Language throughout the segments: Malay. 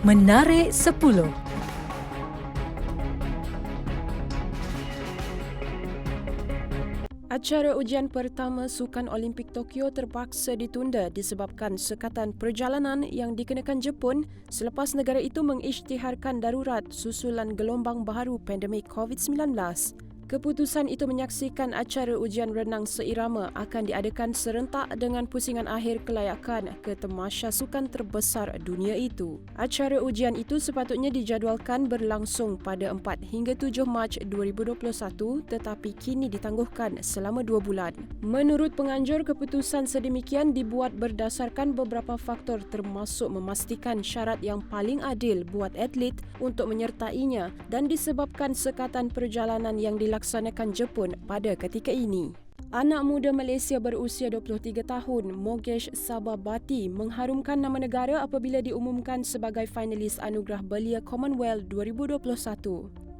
Menarik 10. Acara ujian pertama Sukan Olimpik Tokyo terpaksa ditunda disebabkan sekatan perjalanan yang dikenakan Jepun selepas negara itu mengisytiharkan darurat susulan gelombang baharu pandemik COVID-19. Keputusan itu menyaksikan acara ujian renang seirama akan diadakan serentak dengan pusingan akhir kelayakan ke tamasya sukan terbesar dunia itu. Acara ujian itu sepatutnya dijadualkan berlangsung pada 4 hingga 7 Mac 2021 tetapi kini ditangguhkan selama 2 bulan. Menurut penganjur, keputusan sedemikian dibuat berdasarkan beberapa faktor termasuk memastikan syarat yang paling adil buat atlet untuk menyertainya dan disebabkan sekatan perjalanan yang dilaksanakan Jepun pada ketika ini. Anak muda Malaysia berusia 23 tahun, Mogesh Sababati mengharumkan nama negara apabila diumumkan sebagai finalis Anugerah Belia Commonwealth 2021.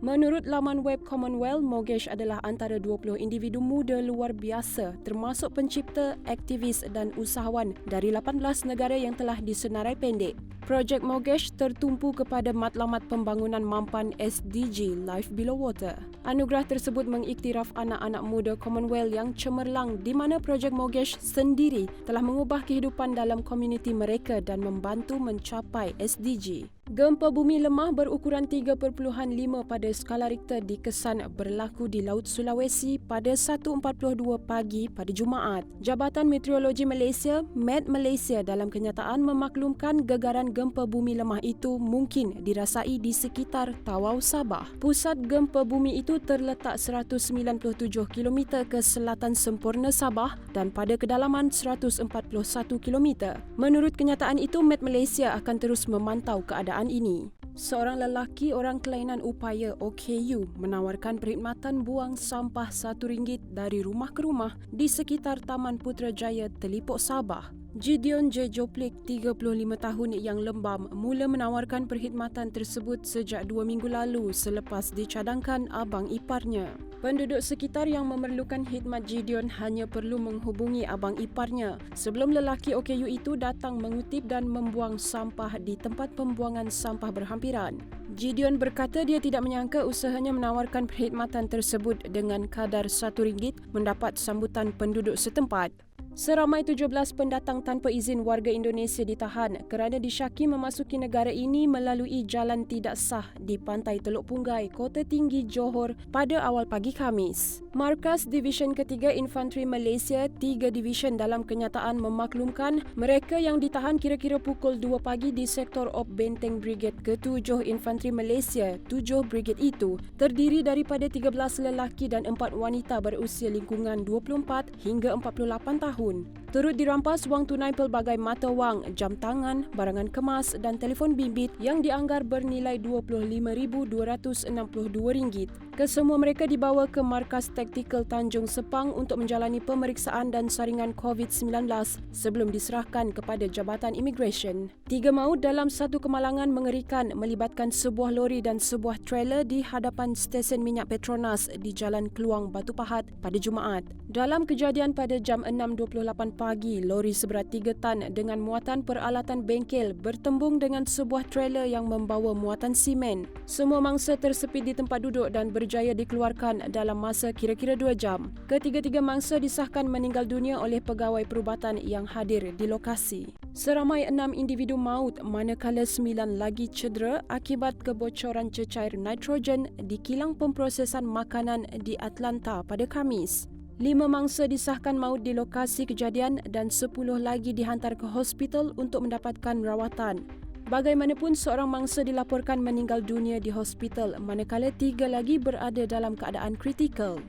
Menurut laman web Commonwealth, Mogesh adalah antara 20 individu muda luar biasa termasuk pencipta, aktivis dan usahawan dari 18 negara yang telah disenarai pendek. Projek Mogesh tertumpu kepada matlamat pembangunan mampan SDG Life Below Water. Anugerah tersebut mengiktiraf anak-anak muda Commonwealth yang cemerlang di mana Projek Mogesh sendiri telah mengubah kehidupan dalam komuniti mereka dan membantu mencapai SDG. Gempa bumi lemah berukuran 3.5 pada skala Richter dikesan berlaku di Laut Sulawesi pada 1.42 pagi pada Jumaat. Jabatan Meteorologi Malaysia, Met Malaysia dalam kenyataan memaklumkan gegaran gempa bumi lemah itu mungkin dirasai di sekitar Tawau Sabah. Pusat gempa bumi itu terletak 197 km ke selatan sempurna Sabah dan pada kedalaman 141 km. Menurut kenyataan itu, Met Malaysia akan terus memantau keadaan ini. Seorang lelaki orang kelainan upaya OKU menawarkan perkhidmatan buang sampah RM1 dari rumah ke rumah di sekitar Taman Putrajaya, Telipok, Sabah. Gideon J. Joplik, 35 tahun yang lembam, mula menawarkan perkhidmatan tersebut sejak 2 minggu lalu selepas dicadangkan abang iparnya. Penduduk sekitar yang memerlukan khidmat Gideon hanya perlu menghubungi abang iparnya sebelum lelaki OKU itu datang mengutip dan membuang sampah di tempat pembuangan sampah berhampiran. Gideon berkata dia tidak menyangka usahanya menawarkan perkhidmatan tersebut dengan kadar RM1 mendapat sambutan penduduk setempat. Seramai 17 pendatang tanpa izin warga Indonesia ditahan kerana disyaki memasuki negara ini melalui jalan tidak sah di pantai Teluk Punggai, Kota Tinggi, Johor pada awal pagi Khamis. Markas Divisyen Ketiga Infanteri Malaysia, 3 Divisyen dalam kenyataan memaklumkan mereka yang ditahan kira-kira pukul 2 pagi di sektor Op Benteng Brigade ke-7 Infanteri Malaysia. 7 brigade itu terdiri daripada 13 lelaki dan 4 wanita berusia lingkungan 24 hingga 48 tahun. Turut dirampas wang tunai pelbagai mata wang, jam tangan, barangan kemas dan telefon bimbit yang dianggar bernilai RM25,262. Kesemua mereka dibawa ke Markas Taktikal Tanjung Sepang untuk menjalani pemeriksaan dan saringan COVID-19 sebelum diserahkan kepada Jabatan Imigresen. 3 maut dalam satu kemalangan mengerikan melibatkan sebuah lori dan sebuah trailer di hadapan stesen minyak Petronas di Jalan Keluang, Batu Pahat pada Jumaat. Dalam kejadian pada jam 6.28 pagi, lori seberat 3 tan dengan muatan peralatan bengkel bertembung dengan sebuah trailer yang membawa muatan simen. Semua mangsa tersepit di tempat duduk dan berjaya dikeluarkan dalam masa kira-kira 2 jam. Ketiga-tiga mangsa disahkan meninggal dunia oleh pegawai perubatan yang hadir di lokasi. Seramai 6 individu maut manakala 9 lagi cedera akibat kebocoran cecair nitrogen di kilang pemprosesan makanan di Atlanta pada Khamis. 5 mangsa disahkan maut di lokasi kejadian dan 10 lagi dihantar ke hospital untuk mendapatkan rawatan. Bagaimanapun, seorang mangsa dilaporkan meninggal dunia di hospital manakala 3 lagi berada dalam keadaan kritikal.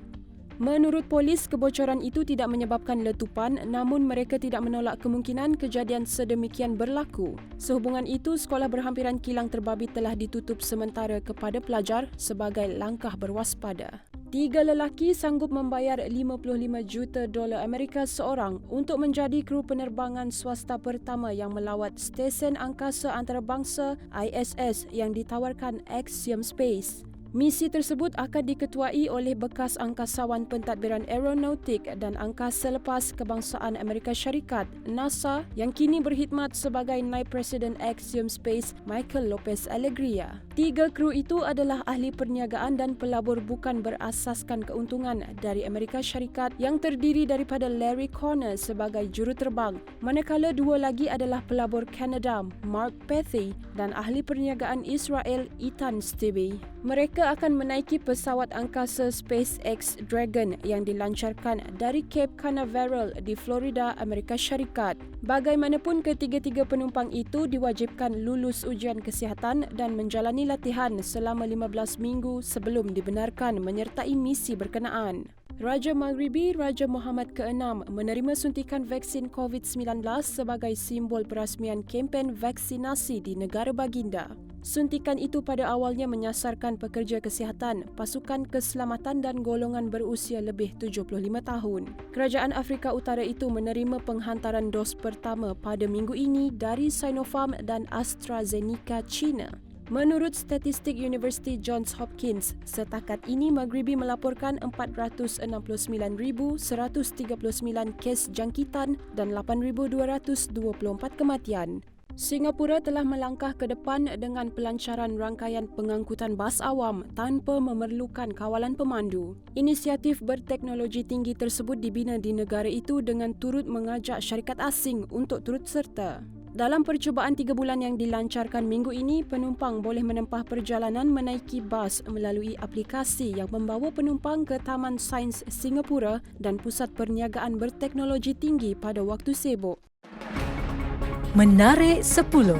Menurut polis, kebocoran itu tidak menyebabkan letupan namun mereka tidak menolak kemungkinan kejadian sedemikian berlaku. Sehubungan itu, sekolah berhampiran kilang terbabit telah ditutup sementara kepada pelajar sebagai langkah berwaspada. 3 lelaki sanggup membayar $55 juta Amerika seorang untuk menjadi kru penerbangan swasta pertama yang melawat stesen angkasa antarabangsa ISS yang ditawarkan Axiom Space. Misi tersebut akan diketuai oleh bekas angkasawan pentadbiran aeronautik dan angkasa lepas kebangsaan Amerika Syarikat, NASA, yang kini berkhidmat sebagai naib Presiden Axiom Space, Michael Lopez Alegria. 3 kru itu adalah ahli perniagaan dan pelabur bukan berasaskan keuntungan dari Amerika Syarikat yang terdiri daripada Larry Corner sebagai juruterbang, manakala 2 lagi adalah pelabur Kanada, Mark Pathy, dan ahli perniagaan Israel, Ethan Stibbe. Mereka akan menaiki pesawat angkasa SpaceX Dragon yang dilancarkan dari Cape Canaveral di Florida, Amerika Syarikat. Bagaimanapun, ketiga-tiga penumpang itu diwajibkan lulus ujian kesihatan dan menjalani latihan selama 15 minggu sebelum dibenarkan menyertai misi berkenaan. Raja Maghribi Raja Mohammed ke-6 menerima suntikan vaksin COVID-19 sebagai simbol perasmian kempen vaksinasi di negara baginda. Suntikan itu pada awalnya menyasarkan pekerja kesihatan, pasukan keselamatan dan golongan berusia lebih 75 tahun. Kerajaan Afrika Utara itu menerima penghantaran dos pertama pada minggu ini dari Sinopharm dan AstraZeneca China. Menurut statistik Universiti Johns Hopkins, setakat ini Maghribi melaporkan 469,139 kes jangkitan dan 8,224 kematian. Singapura telah melangkah ke depan dengan pelancaran rangkaian pengangkutan bas awam tanpa memerlukan kawalan pemandu. Inisiatif berteknologi tinggi tersebut dibina di negara itu dengan turut mengajak syarikat asing untuk turut serta. Dalam percubaan 3 bulan yang dilancarkan minggu ini, penumpang boleh menempah perjalanan menaiki bas melalui aplikasi yang membawa penumpang ke Taman Sains Singapura dan pusat perniagaan berteknologi tinggi pada waktu sibuk. Menarik 10.